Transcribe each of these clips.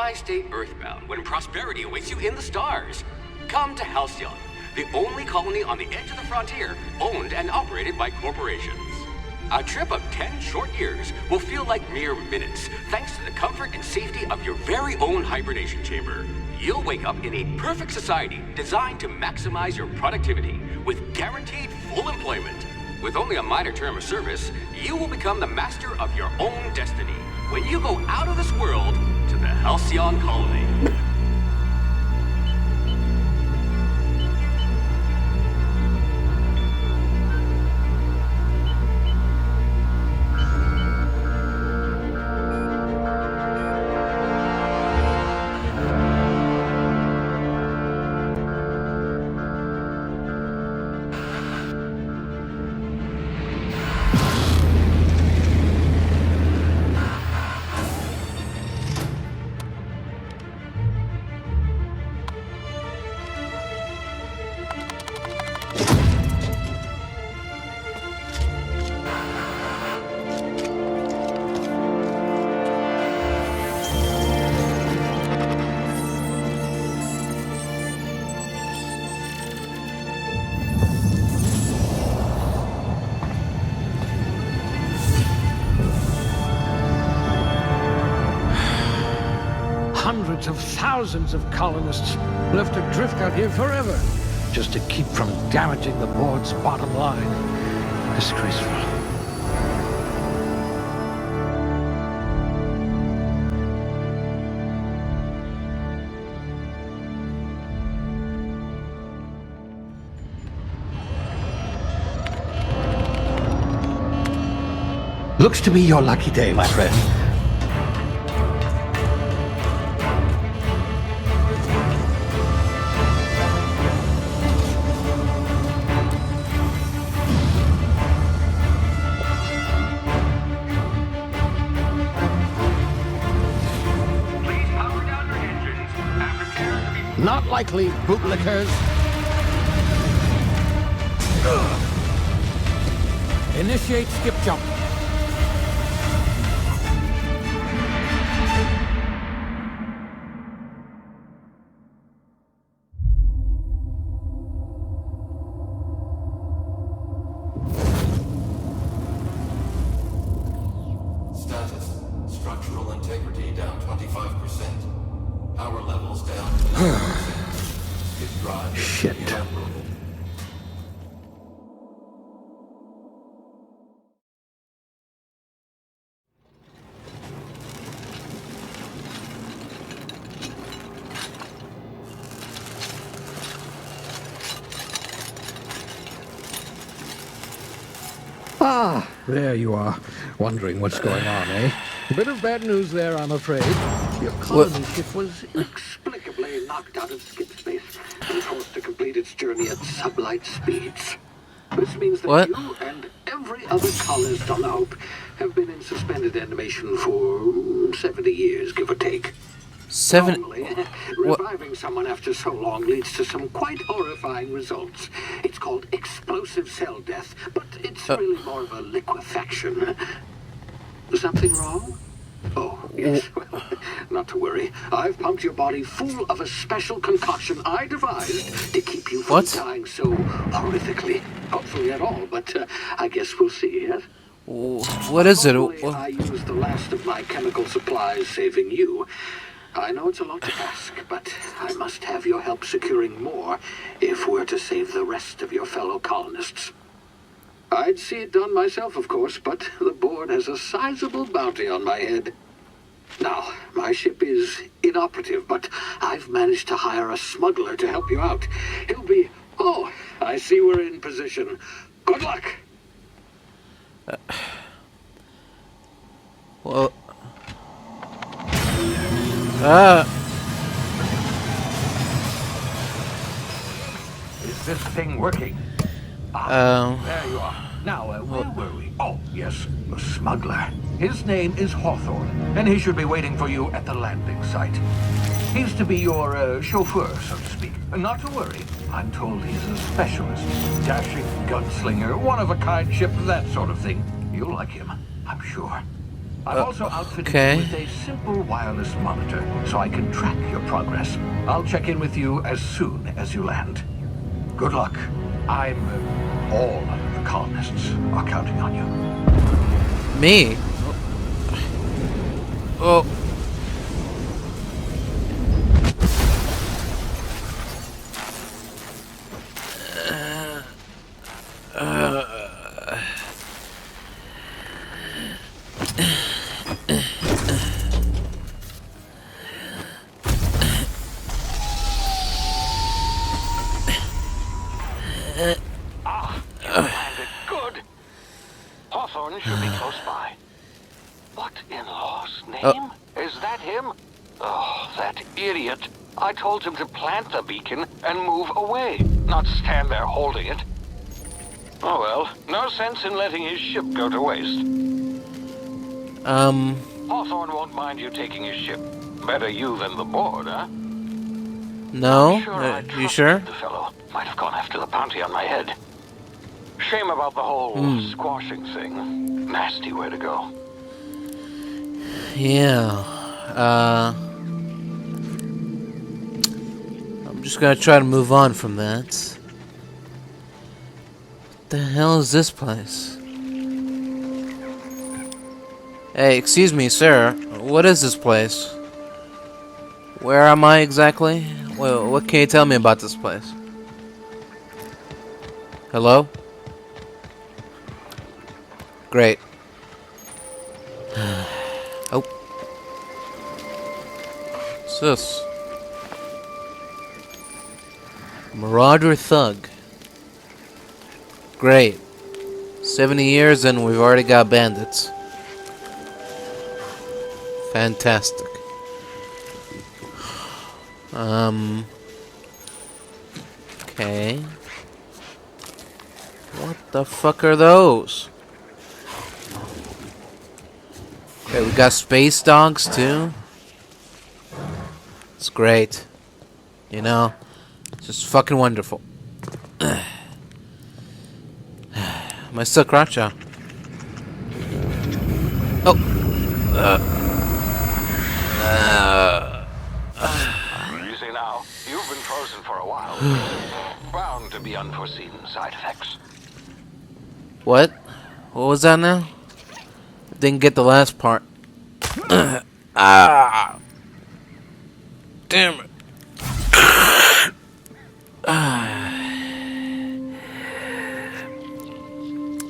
Why stay earthbound when prosperity awaits you in the stars? Come to Halcyon, the only colony on the edge of the frontier, owned and operated by corporations. A trip of 10 short years will feel like mere minutes, thanks to the comfort and safety of your very own hibernation chamber. You'll wake up in a perfect society designed to maximize your productivity with guaranteed full employment. With only a minor term of service, you will become the master of your own destiny when you go out of this world to the Halcyon colony. Hundreds of thousands of colonists left adrift out here forever, just to keep from damaging the board's bottom line. Disgraceful. Looks to be your lucky day, my friend. Not likely, bootlickers. Initiate skip jump. Status. Structural integrity down 25%. Power levels down 10%. His drive is Shit. inoperable. Ah, there you are. Wondering what's going on, eh? A bit of bad news there, I'm afraid. Your colony ship was inexplicably knocked out of skip space and forced to complete its journey at sublight speeds. This means that you and every other colonist on the Hope have been in suspended animation for 70 years, give or take. Normally, reviving someone after so long leads to some quite horrifying results. It's called explosive cell death, but it's really more of a liquefaction. Something wrong? Oh, yes. Well, not to worry. I've pumped your body full of a special concoction I devised to keep you from dying so horrifically. Hopefully at all, but I guess we'll see, yes? What is it? I used the last of my chemical supplies saving you. I know it's a lot to ask, but I must have your help securing more if we're to save the rest of your fellow colonists. I'd see it done myself, of course, but the board has a sizable bounty on my head. Now, my ship is inoperative, but I've managed to hire a smuggler to help you out. He'll be... Oh, I see we're in position. Good luck! Well... Is this thing working? There you are. Now, where were we? Oh, yes, the smuggler. His name is Hawthorne, and he should be waiting for you at the landing site. He's to be your chauffeur, so to speak. Not to worry. I'm told he's a specialist. Dashing gunslinger, one-of-a-kind ship, that sort of thing. You'll like him, I'm sure. I've also outfitted okay. you with a simple wireless monitor so I can track your progress. I'll check in with you as soon as you land. Good luck. All the colonists are counting on you. Me? Oh. You landed good. Hawthorne should be close by. What in law's name? Is that him? Oh, that idiot. I told him to plant the beacon and move away, not stand there holding it. Oh well, no sense in letting his ship go to waste. Hawthorne won't mind you taking his ship. Better you than the board, huh? No? I'm sure I You sure? trusted the fellow. Might have gone after the bounty on my head. Shame about the whole squashing thing. Nasty way to go. Yeah. I'm just gonna try to move on from that. What the hell is this place? Hey, excuse me, sir. What is this place? Where am I exactly? Well, what can you tell me about this place? Hello? Great. Oh. What's this? Marauder Thug. Great. 70 years and we've already got bandits. Fantastic. Okay. What the fuck are those? Okay, we got space dogs too. It's great. You know, it's just fucking wonderful. Am I still crouched? Oh. Easy now. You've been frozen for a while. Bound to be unforeseen side effects. What? What was that now? Didn't get the last part. Ah. Damn it.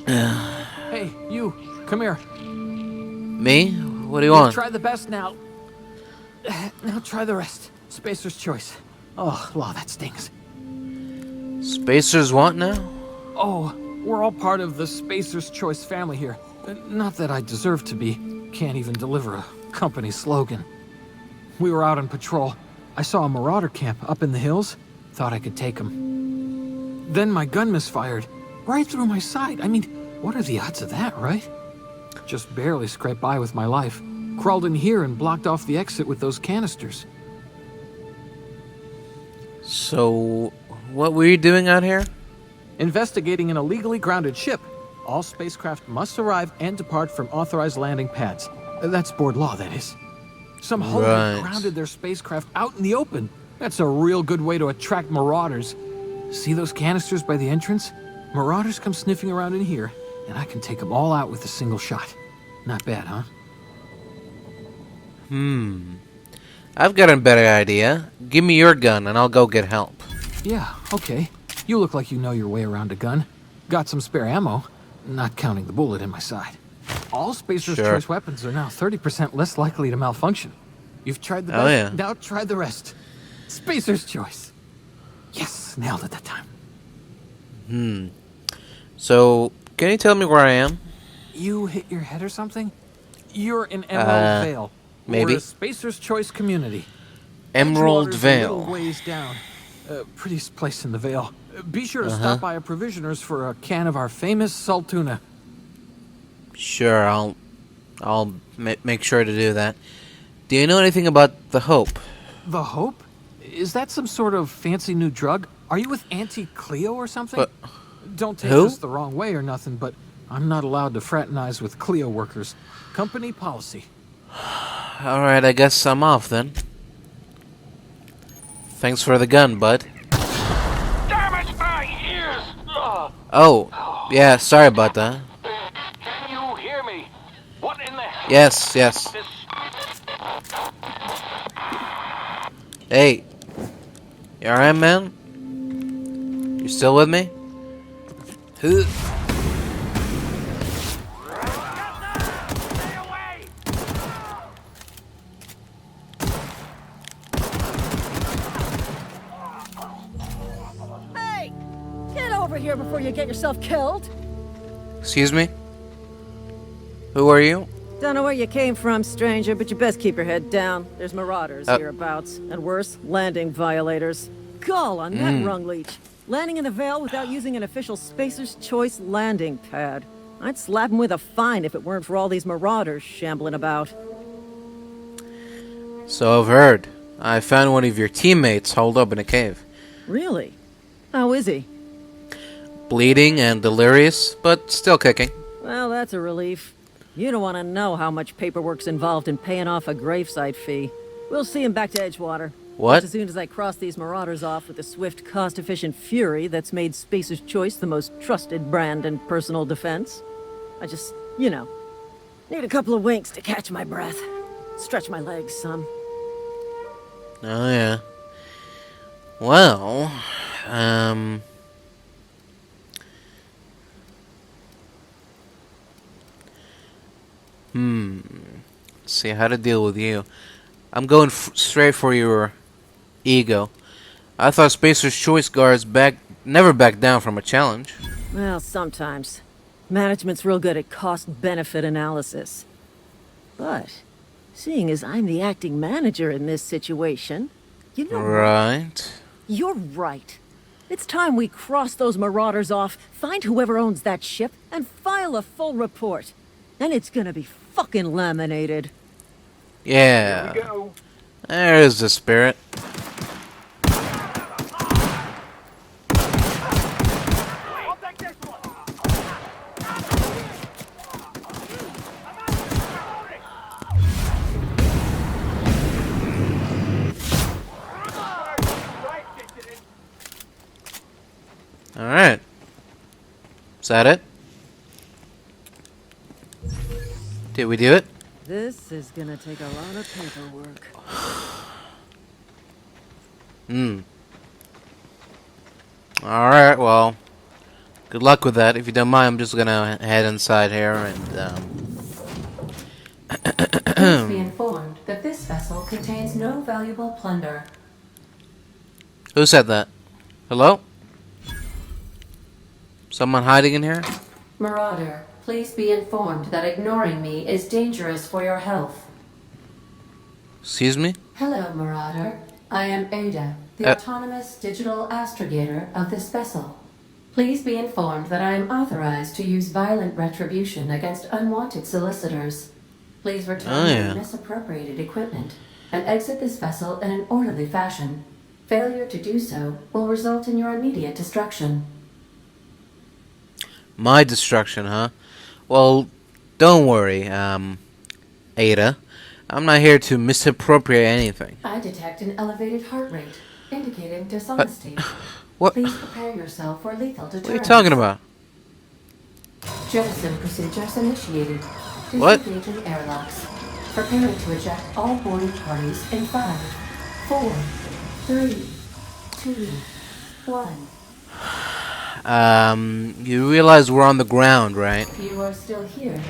Hey, you, come here. Me? What do you You've want? tried the best now. Now try the rest. Spacer's choice. Oh, law, that stings. Spacers want now? Oh, we're all part of the Spacer's Choice family here. Not that I deserve to be. Can't even deliver a company slogan. We were out on patrol. I saw a marauder camp up in the hills. Thought I could take them. Then my gun misfired. Right through my side. I mean, what are the odds of that, right? Just barely scraped by with my life. Crawled in here and blocked off the exit with those canisters. So, what were you doing out here? Investigating an illegally grounded ship. All spacecraft must arrive and depart from authorized landing pads. That's board law, that is. Some holy Right. grounded their spacecraft out in the open. That's a real good way to attract marauders. See those canisters by the entrance? Marauders come sniffing around in here, and I can take them all out with a single shot. Not bad, huh? I've got a better idea. Give me your gun and I'll go get help. Yeah, okay. You look like you know your way around a gun. Got some spare ammo, not counting the bullet in my side. All Spacer's Sure. Choice weapons are now 30% less likely to malfunction. You've tried the Oh, best, yeah. now try the rest. Spacer's Choice. Yes, nailed it that time. So, can you tell me where I am? You hit your head or something? You're in Emerald Vale. maybe. We're a Spacer's Choice community. Emerald Edgewater's a Vale. little ways down. Prettiest place in the Vale. Be sure to stop by a provisioner's for a can of our famous salt tuna. Sure, I'll make sure to do that. Do you know anything about the Hope? The Hope? Is that some sort of fancy new drug? Are you with Auntie Cleo or something? But Don't take who? this the wrong way or nothing, but I'm not allowed to fraternize with Clio workers. Company policy. Alright, I guess I'm off then. Thanks for the gun, bud. Damn it, my ears! Oh, yeah, sorry about that. Can you hear me? What in the hell? Yes. This... Hey. You alright, man? You still with me? Huh. Stay away! Hey! Get over here before you get yourself killed! Excuse me? Who are you? Don't know where you came from, stranger, but you best keep your head down. There's marauders hereabouts. And worse, landing violators. Gall on that rung leech. Landing in the Vale without using an official Spacer's Choice landing pad. I'd slap him with a fine if it weren't for all these marauders shambling about. So I've heard. I found one of your teammates holed up in a cave. Really? How is he? Bleeding and delirious, but still kicking. Well, that's a relief. You don't want to know how much paperwork's involved in paying off a gravesite fee. We'll see him back to Edgewater. What? Just as soon as I cross these marauders off with the swift, cost-efficient fury that's made Spacer's Choice the most trusted brand in personal defense. I just, you know, need a couple of winks to catch my breath. Stretch my legs some. Oh, yeah. Well, Let's see how to deal with you. I'm going straight for your ego. I thought Spacer's Choice guards never back down from a challenge. Well, sometimes. Management's real good at cost-benefit analysis. But, seeing as I'm the acting manager in this situation, you know what? Right. You're right. It's time we cross those marauders off, find whoever owns that ship, and file a full report. Then it's gonna be fucking laminated. Yeah. Here we go. There's the spirit. I'll take this one. Alright. Is that it? Did we do it? This is gonna take a lot of paperwork. Alright, well. Good luck with that. If you don't mind, I'm just gonna head inside here and, Please be informed that this vessel contains no valuable plunder. Who said that? Hello? Someone hiding in here? Marauder, please be informed that ignoring me is dangerous for your health. Excuse me? Hello, Marauder. I am Ada, the autonomous digital astrogator of this vessel. Please be informed that I am authorized to use violent retribution against unwanted solicitors. Please return your misappropriated equipment and exit this vessel in an orderly fashion. Failure to do so will result in your immediate destruction. My destruction, huh? Well, don't worry, Ada. I'm not here to misappropriate anything. I detect an elevated heart rate, indicating dishonesty. What? Please prepare yourself for lethal deterrence. What are you talking about? Jettison procedures initiated. What? Disengaging airlocks. Preparing to eject all boarding parties in 5, 4, 3, 2, 1. You realize we're on the ground, right? You are still here.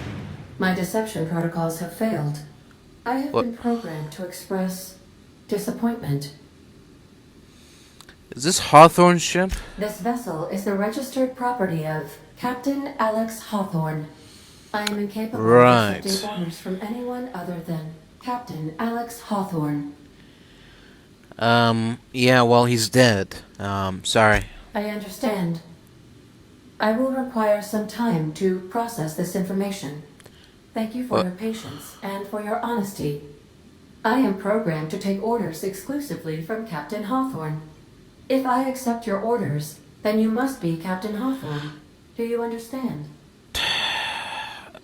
My deception protocols have failed. I have been programmed to express disappointment. Is this Hawthorne's ship? This vessel is the registered property of Captain Alex Hawthorne. I am incapable of accepting orders from anyone other than Captain Alex Hawthorne. Yeah, well, he's dead. Sorry. I understand. I will require some time to process this information. Thank you for your patience and for your honesty. I am programmed to take orders exclusively from Captain Hawthorne. If I accept your orders, then you must be Captain Hawthorne. Do you understand?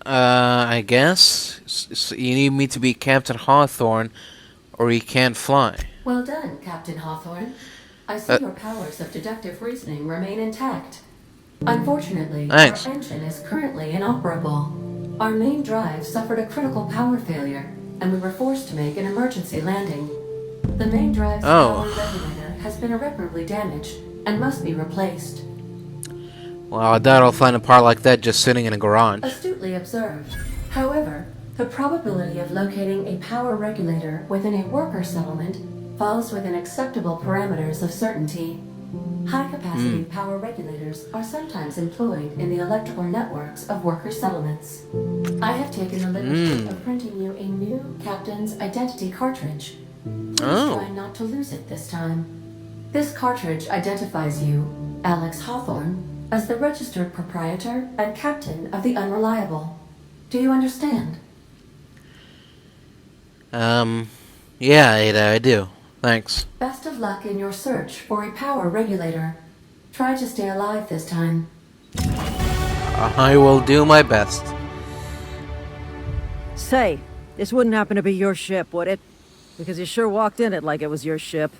I guess. You need me to be Captain Hawthorne, or you can't fly. Well done, Captain Hawthorne. I see your powers of deductive reasoning remain intact. Unfortunately, Thanks. our engine is currently inoperable. Our main drive suffered a critical power failure, and we were forced to make an emergency landing. The main drive's power regulator has been irreparably damaged and must be replaced. Well, I doubt I'll find a part like that just sitting in a garage. Astutely observed. However, the probability of locating a power regulator within a worker settlement falls within acceptable parameters of certainty. High-capacity power regulators are sometimes employed in the electrical networks of worker settlements. I have taken the liberty of printing you a new Captain's Identity cartridge. Please try not to lose it this time. This cartridge identifies you, Alex Hawthorne, as the registered proprietor and captain of the Unreliable. Do you understand? Yeah, Ada, I do. Thanks. Best of luck in your search for a power regulator. Try to stay alive this time. I will do my best. Say, this wouldn't happen to be your ship, would it? Because you sure walked in it like it was your ship.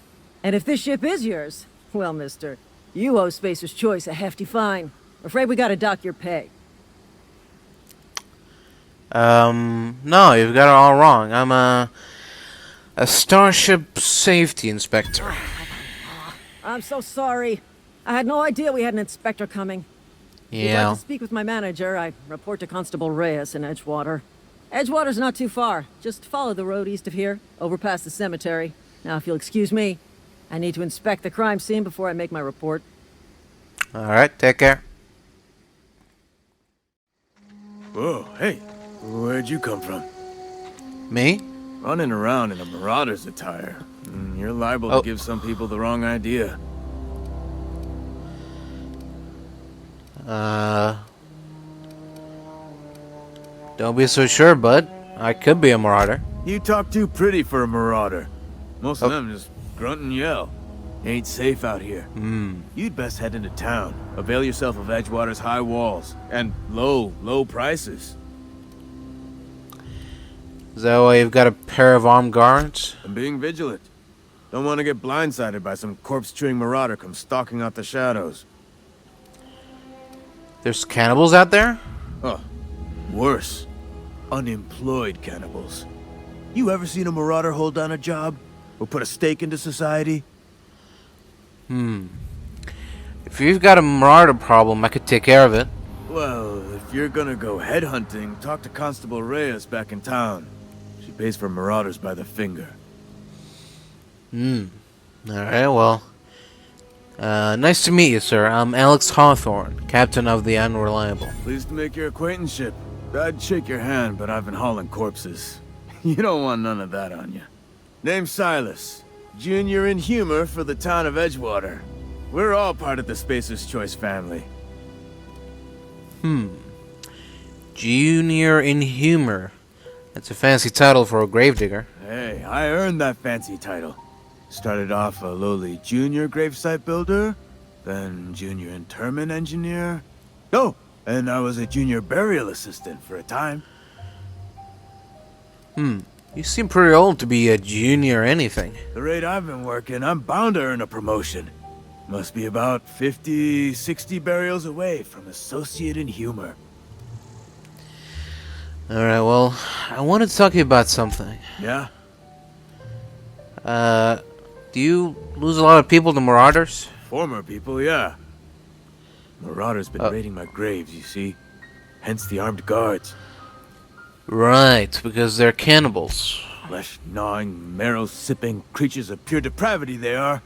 And if this ship is yours, well, mister, you owe Spacer's Choice a hefty fine. Afraid we gotta dock your pay. No, you've got it all wrong. I'm a Starship Safety Inspector. I'm so sorry. I had no idea we had an inspector coming. If you'd Yeah. like to speak with my manager, I report to Constable Reyes in Edgewater. Edgewater's not too far. Just follow the road east of here, over past the cemetery. Now, if you'll excuse me, I need to inspect the crime scene before I make my report. Alright, take care. Whoa, hey, where'd you come from? Me? Running around in a marauder's attire. You're liable to give some people the wrong idea. Don't be so sure, bud. I could be a marauder. You talk too pretty for a marauder. Most of them just grunt and yell. Ain't safe out here. You'd best head into town. Avail yourself of Edgewater's high walls and low prices. Is that why you've got a pair of armed guards? I'm being vigilant. Don't want to get blindsided by some corpse-chewing marauder come stalking out the shadows. There's cannibals out there? Oh, worse. Unemployed cannibals. You ever seen a marauder hold down a job? Or put a stake into society? If you've got a marauder problem, I could take care of it. Well, if you're gonna go headhunting, talk to Constable Reyes back in town. She pays for marauders by the finger. Alright, well. Nice to meet you, sir. I'm Alex Hawthorne, captain of the Unreliable. Pleased to make your acquaintanceship. I'd shake your hand, but I've been hauling corpses. You don't want none of that on you. Name's Silas. Junior in humor for the town of Edgewater. We're all part of the Spacer's Choice family. Junior in Humor. That's a fancy title for a gravedigger. Hey, I earned that fancy title. Started off a lowly junior gravesite builder, then junior interment engineer. Oh, and I was a junior burial assistant for a time. You seem pretty old to be a junior anything. The rate I've been working, I'm bound to earn a promotion. Must be about 50, 60 burials away from associate in humor. Alright, well, I wanted to talk to you about something. Yeah? Do you lose a lot of people to marauders? Former people, yeah. Marauders been raiding my graves, you see. Hence the armed guards. Right, because they're cannibals. Flesh-gnawing, marrow-sipping creatures of pure depravity they are.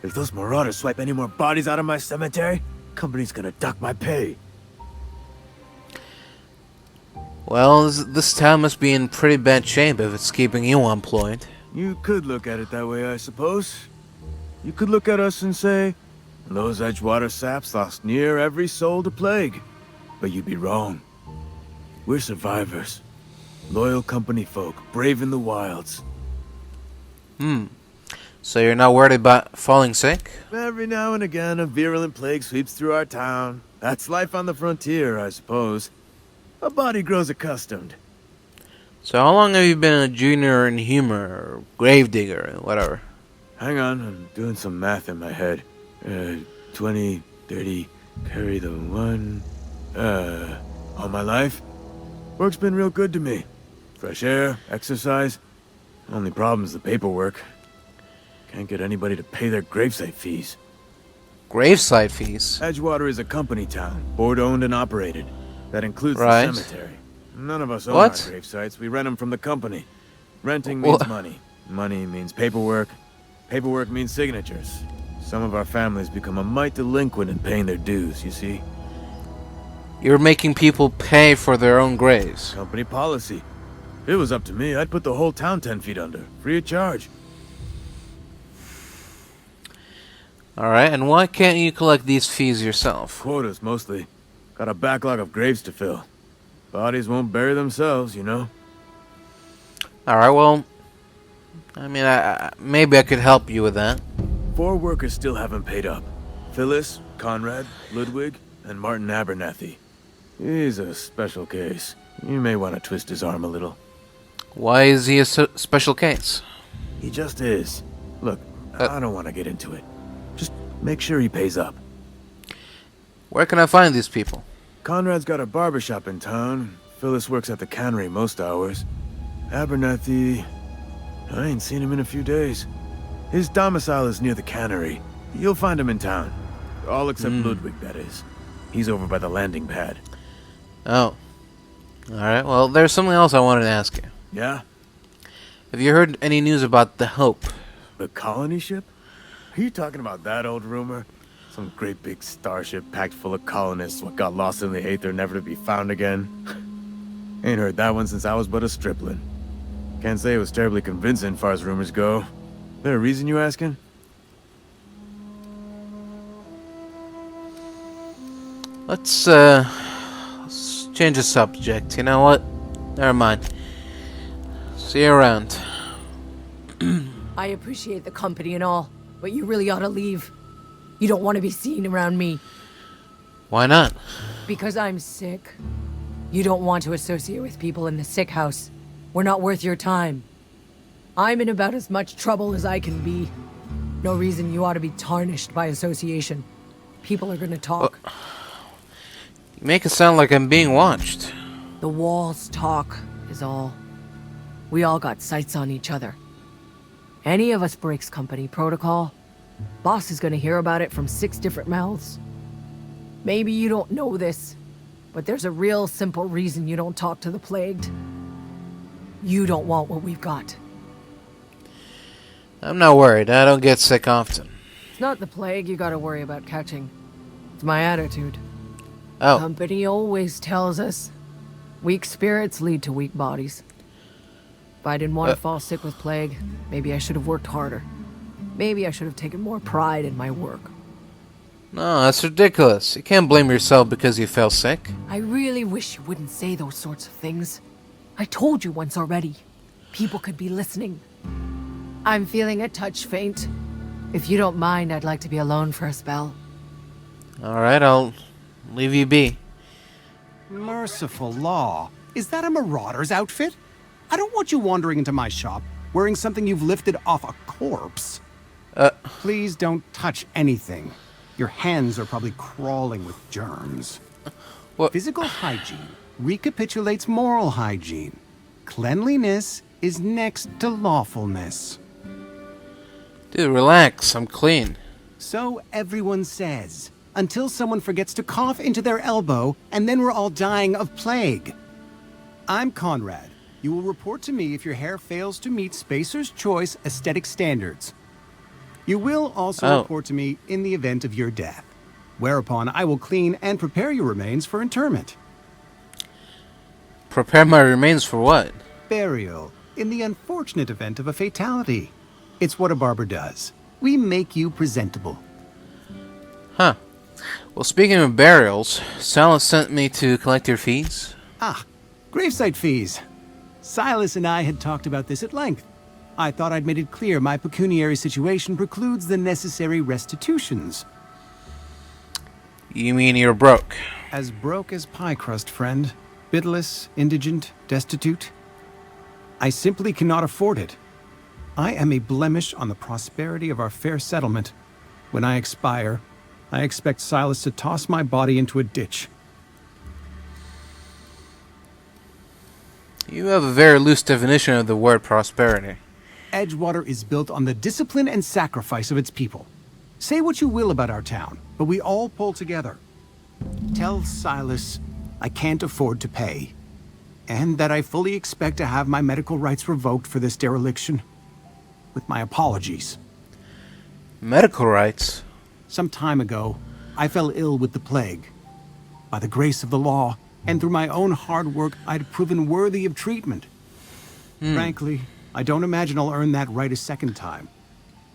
If those marauders swipe any more bodies out of my cemetery, company's gonna dock my pay. Well, this town must be in pretty bad shape if it's keeping you employed. You could look at it that way, I suppose. You could look at us and say, those Edgewater saps lost near every soul to plague. But you'd be wrong. We're survivors. Loyal company folk, brave in the wilds. So you're not worried about falling sick? Every now and again, a virulent plague sweeps through our town. That's life on the frontier, I suppose. A body grows accustomed. So how long have you been a junior in humor, or gravedigger, or whatever? Hang on, I'm doing some math in my head. 20, 30, carry the 1. All my life? Work's been real good to me. Fresh air, exercise. Only problem's the paperwork. Can't get anybody to pay their gravesite fees. Gravesite fees? Edgewater is a company town, board-owned and operated. That includes Right. the cemetery. None of us own What? our gravesites. We rent them from the company. Renting means money. Money means paperwork. Paperwork means signatures. Some of our families become a mite delinquent in paying their dues, you see? You're making people pay for their own graves. Company policy. If it was up to me, I'd put the whole town 10 feet under, free of charge. Alright, and why can't you collect these fees yourself? Quotas, mostly. Got a backlog of graves to fill. Bodies won't bury themselves, you know? Alright, well, I mean, maybe I could help you with that. 4 workers still haven't paid up. Phyllis, Conrad, Ludwig, and Martin Abernathy. He's a special case. You may want to twist his arm a little. Why is he a special case? He just is. Look, I don't want to get into it. Just make sure he pays up. Where can I find these people? Conrad's got a barbershop in town. Phyllis works at the cannery most hours. Abernathy... I ain't seen him in a few days. His domicile is near the cannery. You'll find him in town. All except Ludwig, that is. He's over by the landing pad. Oh. Alright, well, there's something else I wanted to ask you. Yeah? Have you heard any news about the Hope? The colony ship? Are you talking about that old rumor? Some great big starship packed full of colonists what got lost in the aether never to be found again? Ain't heard that one since I was but a stripling. Can't say it was terribly convincing far as rumors go. There a reason you asking? Let's change the subject. You know what? Never mind. See you around. I appreciate the company and all, but you really ought to leave. You don't want to be seen around me. Why not? Because I'm sick. You don't want to associate with people in the sick house. We're not worth your time. I'm in about as much trouble as I can be. No reason you ought to be tarnished by association. People are gonna talk. You make it sound like I'm being watched. The walls talk, is all. We all got sights on each other. Any of us breaks company protocol, boss is gonna hear about it from 6 different mouths. Maybe you don't know this, but there's a real simple reason you don't talk to the plagued. You don't want what we've got. I'm not worried. I don't get sick often. It's not the plague you gotta worry about catching. It's my attitude. Oh. Company always tells us weak spirits lead to weak bodies. If I didn't want to fall sick with plague, maybe I should have worked harder. Maybe I should have taken more pride in my work. No, that's ridiculous. You can't blame yourself because you fell sick. I really wish you wouldn't say those sorts of things. I told you once already. People could be listening. I'm feeling a touch faint. If you don't mind, I'd like to be alone for a spell. Alright, I'll leave you be. Merciful law. Is that a marauder's outfit? I don't want you wandering into my shop wearing something you've lifted off a corpse. Please don't touch anything. Your hands are probably crawling with germs. What? Physical hygiene recapitulates moral hygiene. Cleanliness is next to lawfulness. Dude, relax. I'm clean. So everyone says, until someone forgets to cough into their elbow, and then we're all dying of plague. I'm Conrad. You will report to me if your hair fails to meet Spacer's Choice aesthetic standards. You will also report to me in the event of your death, whereupon I will clean and prepare your remains for interment. Prepare my remains for what? Burial, in the unfortunate event of a fatality. It's what a barber does. We make you presentable. Huh. Well, speaking of burials, Silas sent me to collect your fees. Ah, gravesite fees. Silas and I had talked about this at length. I thought I'd made it clear my pecuniary situation precludes the necessary restitutions. You mean you're broke? As broke as pie crust, friend. Bitless, indigent, destitute. I simply cannot afford it. I am a blemish on the prosperity of our fair settlement. When I expire, I expect Silas to toss my body into a ditch. You have a very loose definition of the word prosperity. Edgewater is built on the discipline and sacrifice of its people. Say what you will about our town, but we all pull together. Tell Silas I can't afford to pay, and that I fully expect to have my medical rights revoked for this dereliction. With my apologies. Medical rights? Some time ago, I fell ill with the plague. By the grace of the law, and through my own hard work, I'd proven worthy of treatment. Frankly, I don't imagine I'll earn that right a second time.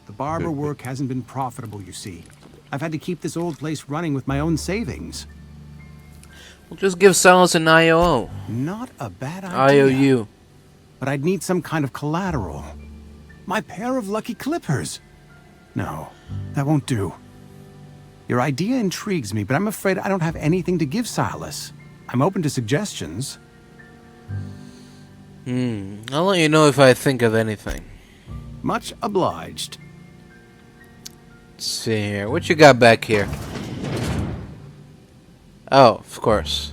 The barber work hasn't been profitable, you see. I've had to keep this old place running with my own savings. We'll just give Silas an IOO. Not a bad idea. IOU. But I'd need some kind of collateral. My pair of lucky clippers. No, that won't do. Your idea intrigues me, but I'm afraid I don't have anything to give Silas. I'm open to suggestions. I'll let you know if I think of anything. Much obliged. Let's see here. What you got back here? Oh, of course.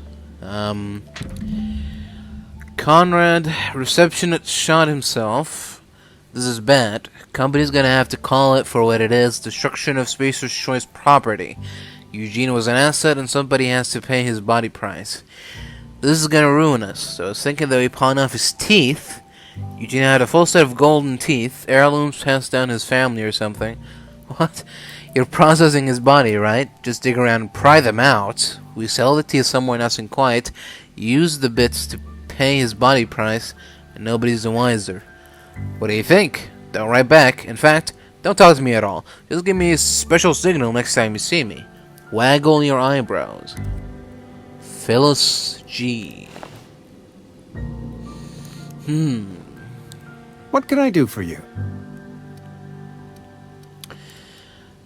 Conrad, receptionist, shot himself. This is bad. Company's gonna have to call it for what it is, destruction of Spacer's Choice property. Eugene was an asset and somebody has to pay his body price. This is gonna ruin us, so I was thinking that we pawn off his teeth. Eugene had a full set of golden teeth, heirlooms passed down his family or something. What? You're processing his body, right? Just dig around and pry them out. We sell the teeth somewhere nice and quiet, use the bits to pay his body price, and nobody's the wiser. What do you think? Don't write back. In fact, don't talk to me at all. Just give me a special signal next time you see me. Waggle your eyebrows. Phyllis G. What can I do for you?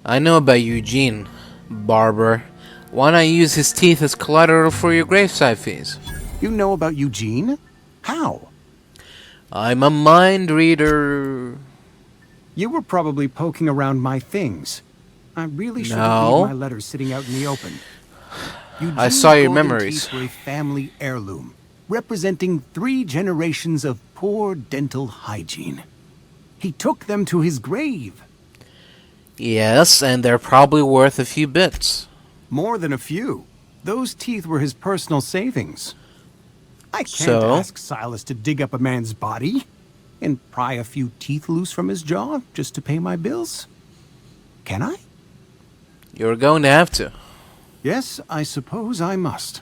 I know about Eugene, barber. Why not use his teeth as collateral for your graveside fees? You know about Eugene? How? I'm a mind reader. You were probably poking around my things. I really shouldn't No. leave my letters sitting out in the open. I saw your Eugene's golden memories. teeth were a family heirloom, representing 3 generations of poor dental hygiene. He took them to his grave. Yes, and they're probably worth a few bits. More than a few. Those teeth were his personal savings. I can't So? ask Silas to dig up a man's body and pry a few teeth loose from his jaw just to pay my bills. Can I? You're going to have to. Yes, I suppose I must.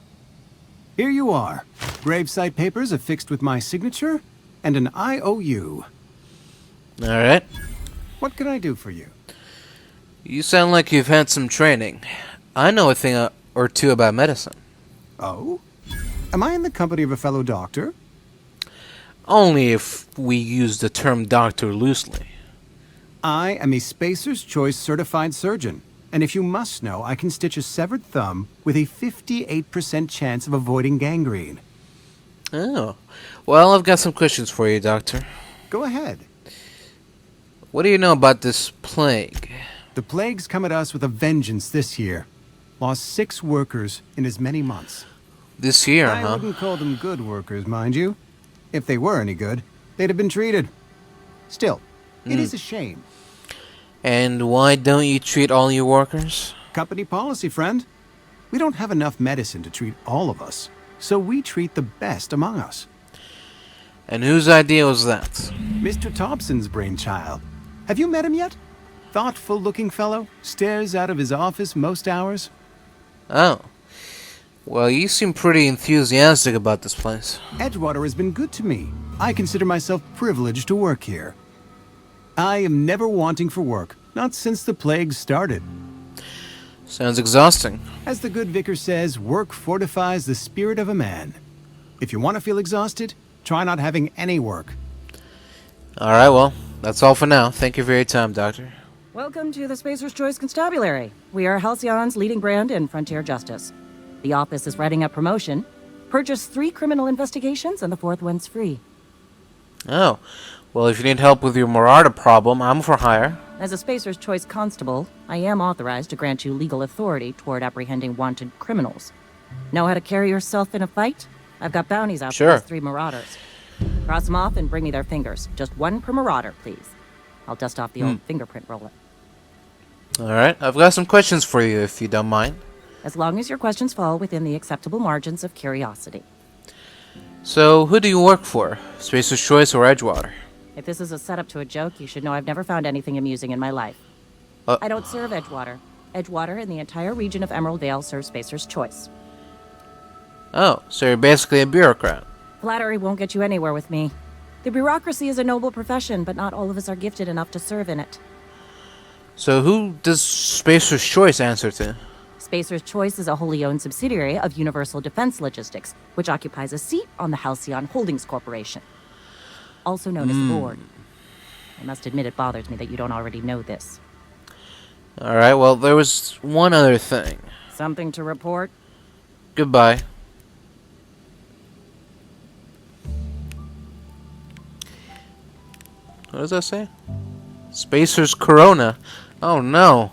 Here you are. Gravesite papers affixed with my signature and an IOU. Alright. What can I do for you? You sound like you've had some training. I know a thing or two about medicine. Oh? Am I in the company of a fellow doctor? Only if we use the term doctor loosely. I am a Spacer's Choice certified surgeon, and if you must know, I can stitch a severed thumb with a 58% chance of avoiding gangrene. Oh. Well, I've got some questions for you, doctor. Go ahead. What do you know about this plague? The plague's come at us with a vengeance this year. Lost 6 workers in as many months. This year, I huh? wouldn't call them good workers, mind you. If they were any good, they'd have been treated. Still, it is a shame. And why don't you treat all your workers? Company policy, friend. We don't have enough medicine to treat all of us, so we treat the best among us. And whose idea was that? Mr. Thompson's brainchild. Have you met him yet? Thoughtful-looking fellow, stares out of his office most hours. Oh. Well, you seem pretty enthusiastic about this place. Edgewater has been good to me. I consider myself privileged to work here. I am never wanting for work, not since the plague started. Sounds exhausting. As the good vicar says, work fortifies the spirit of a man. If you want to feel exhausted, try not having any work. Alright, well, that's all for now. Thank you for your time, Doctor. Welcome to the Spacer's Choice Constabulary. We are Halcyon's leading brand in frontier justice. The office is writing up promotion Purchase 3 criminal investigations, and the 4th one's free. Oh. Well, if you need help with your Marauder problem, I'm for hire. As a Spacer's Choice constable, I am authorized to grant you legal authority toward apprehending wanted criminals. Know how to carry yourself in a fight? I've got bounties out for those 3 marauders. Cross them off and bring me their fingers. Just 1 per marauder, please. I'll dust off the old fingerprint roller. Alright, I've got some questions for you, if you don't mind. As long as your questions fall within the acceptable margins of curiosity. So, who do you work for? Spacer's Choice or Edgewater? If this is a setup to a joke, you should know I've never found anything amusing in my life. I don't serve Edgewater. Edgewater and the entire region of Emerald Vale serve Spacer's Choice. Oh, so you're basically a bureaucrat. Flattery won't get you anywhere with me. The bureaucracy is a noble profession, but not all of us are gifted enough to serve in it. So who does Spacer's Choice answer to? Spacer's Choice is a wholly owned subsidiary of Universal Defense Logistics, which occupies a seat on the Halcyon Holdings Corporation, also known as the board. I must admit it bothers me that you don't already know this. Alright, well, there was one other thing. Something to report? Goodbye. What does that say? Spacer's Corona. Oh no.